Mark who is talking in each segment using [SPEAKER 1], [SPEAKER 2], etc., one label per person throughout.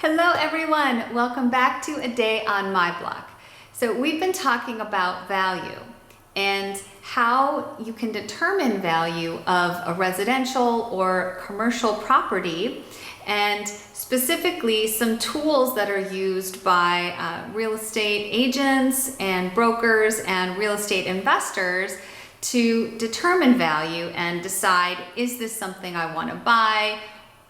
[SPEAKER 1] Hello everyone, welcome back to a day on myBlock. So we've been talking about value and how you can determine value of a residential or commercial property, and specifically some tools that are used by real estate agents and brokers and real estate investors to determine value and decide, is this something I want to buy?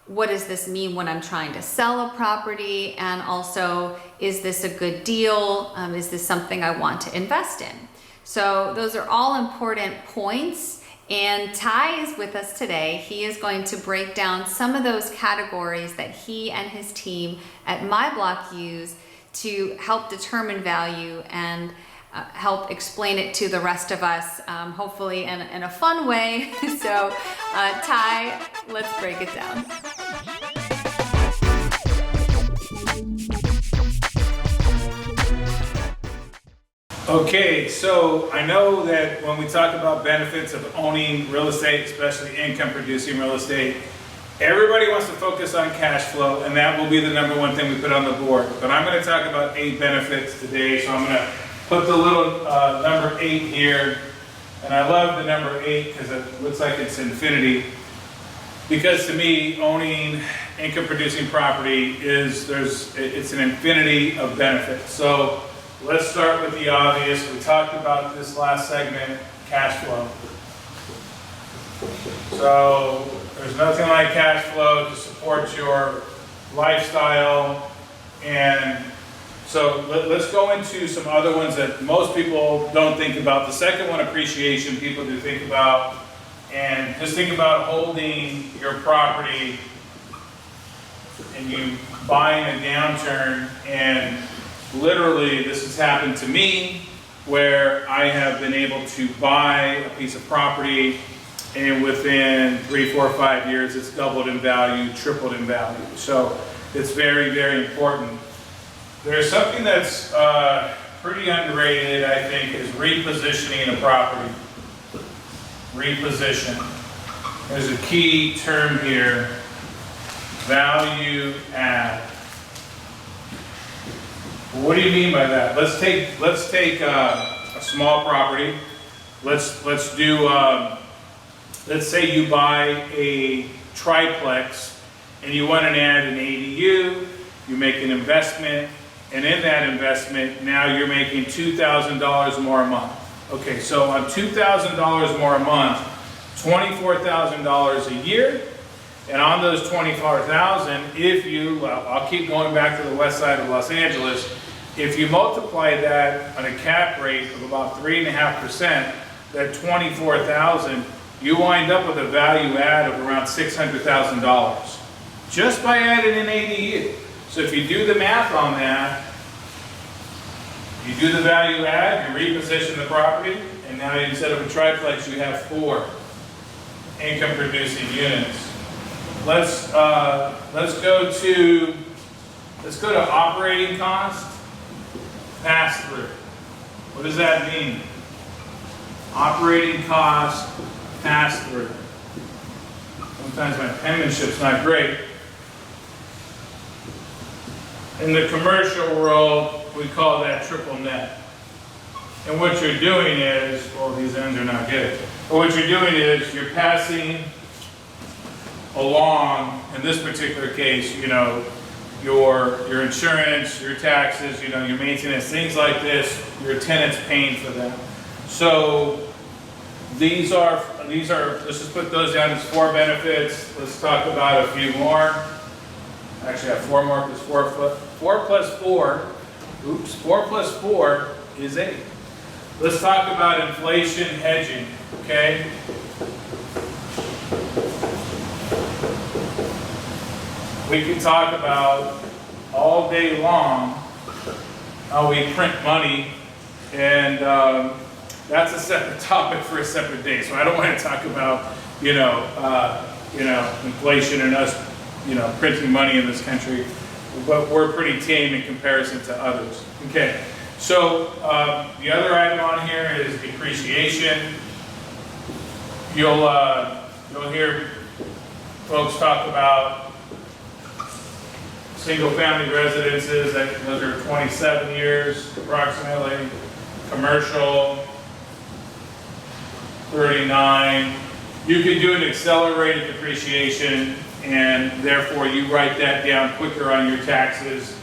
[SPEAKER 1] What does this mean when I'm trying to sell a property? And also, is this a good deal? Is this something I want to invest in? So those are all important points. And Ty is with us today. He is going to break down some of those categories that he and his team at myBlock use to help determine value and help explain it to the rest of us, hopefully in a fun way. So Ty, let's break it down.
[SPEAKER 2] Okay, so I know that when we talk about benefits of owning real estate, especially income producing real estate, everybody wants to focus on cash flow, and that will be the number one thing we put on the board. But I'm going to talk about 8 benefits today, so I'm going to put the little number 8 here. And I love the number 8 because it looks like it's infinity. Because to me, owning income producing property it's an infinity of benefits. So let's start with the obvious. We talked about this last segment, cash flow. So there's nothing like cash flow to support your lifestyle. And so let's go into some other ones that most people don't think about. The second one, appreciation, people do think about. And just think about holding your property and you buying a downturn, and literally this has happened to me where I have been able to buy a piece of property and within 3, 4, 5 years it's doubled in value, tripled in value. So it's very, very important. There's something that's pretty underrated, I think, is repositioning a property. Reposition. There's a key term here, value add. What do you mean by that? Let's take a small property. Let's say you buy a triplex and you want to add an ADU. You make an investment, and in that investment, now you're making $2,000 more a month. Okay, so on $2,000 more a month, $24,000 a year, and on those $24,000, I'll keep going back to the west side of Los Angeles, if you multiply that on a cap rate of about 3.5%, that $24,000, you wind up with a value add of around $600,000 just by adding an ADU. So if you do the math on that, you do the value add, you reposition the property, and now instead of a triplex, you have 4 income producing units. Let's go to operating cost pass through. What does that mean? Operating cost pass through. Sometimes my penmanship's not great. In the commercial world, we call that triple net. And what you're doing is, well, these ends are not good. But what you're doing is you're passing along, in this particular case, your insurance, your taxes, your maintenance, things like this, your tenant's paying for them. So these are, let's just put those down as 4 benefits. Let's talk about a few more. Actually, I have 4 more because 4 plus 4 is 8. Let's talk about inflation hedging, okay? We can talk about all day long how we print money, and that's a separate topic for a separate day. So I don't want to talk about, inflation and us, printing money in this country, but we're pretty tame in comparison to others. Okay, so the other item on here is depreciation. You'll hear folks talk about single-family residences, those are 27 years approximately. Commercial, 39. You can do an accelerated depreciation, and therefore you write that down quicker on your taxes,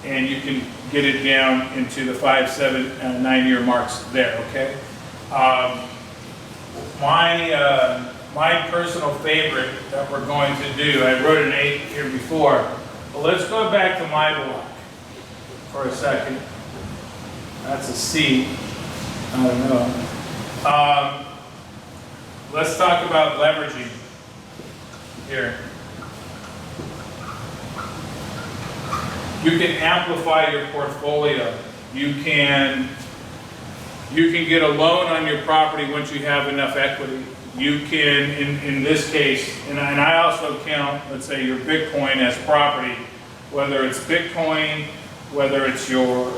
[SPEAKER 2] and you can get it down into the 5, 7, and 9-year marks there, okay? My personal favorite that we're going to do, I wrote an 8 here before, but let's go back to myBlock for a second. That's a C. I don't know. Let's talk about leveraging here. You can amplify your portfolio. You can get a loan on your property once you have enough equity. You can, in this case, and I also count, let's say, your Bitcoin as property, whether it's Bitcoin, whether it's your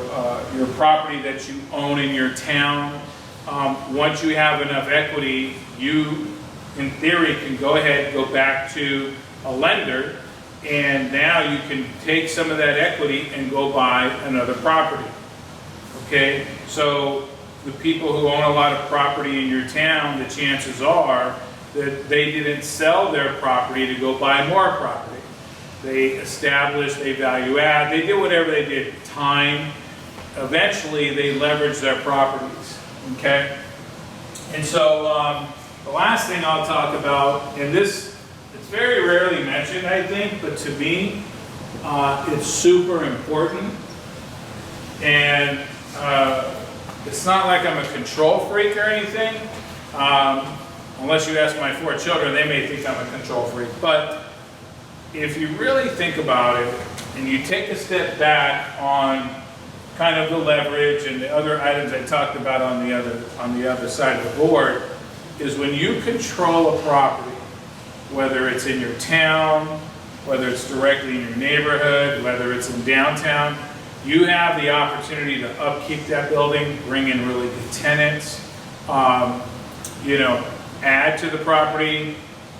[SPEAKER 2] property that you own in your town. Once you have enough equity, you, in theory, can go ahead, go back to a lender, and now you can take some of that equity and go buy another property. Okay, so the people who own a lot of property in your town, the chances are that they didn't sell their property to go buy more property. They established, they value add, they did whatever they did, time. Eventually, they leveraged their properties, okay? And so the last thing I'll talk about, and this, it's very rarely mentioned, I think, but to me, it's super important. And it's not like I'm a control freak or anything. Unless you ask my 4 children, they may think I'm a control freak. But if you really think about it, and you take a step back on kind of the leverage and the other items I talked about on the other side of the board, is when you control a property, whether it's in your town, whether it's directly in your neighborhood, whether it's in downtown, you have the opportunity to upkeep that building, bring in really good tenants, add to the property.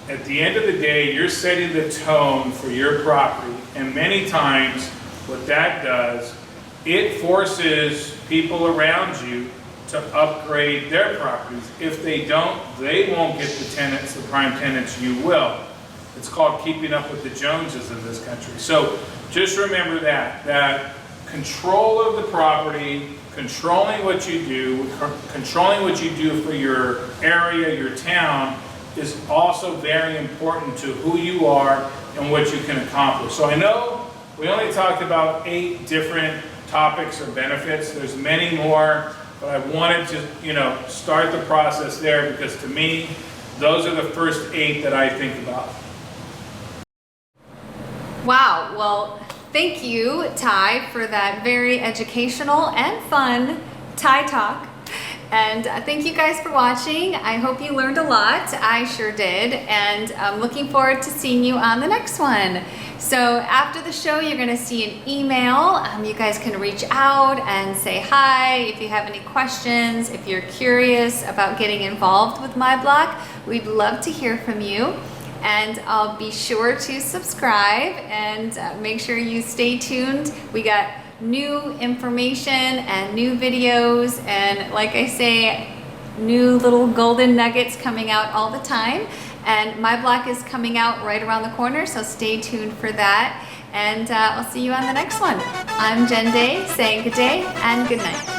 [SPEAKER 2] At the end of the day, you're setting the tone for your property, and many times what that does, it forces people around you to upgrade their properties. If they don't, they won't get the tenants, the prime tenants, you will. It's called keeping up with the Joneses in this country. So just remember that control of the property, controlling what you do for your area, your town, is also very important to who you are and what you can accomplish. So I know we only talked about 8 different topics or benefits. There's many more, but I wanted to, start the process there, because to me, those are the first 8 that I think about.
[SPEAKER 1] Wow, well, thank you, Ty, for that very educational and fun Ty Talk. And thank you guys for watching. I hope you learned a lot. I sure did. And I'm looking forward to seeing you on the next one. So after the show, you're gonna see an email. You guys can reach out and say hi if you have any questions. If you're curious about getting involved with myBlock, we'd love to hear from you. And I'll be sure to subscribe and make sure you stay tuned. We got new information and new videos, and like I say, new little golden nuggets coming out all the time. And myBlock is coming out right around the corner, so stay tuned for that. And I'll see you on the next one. I'm Jen Day, saying good day and good night.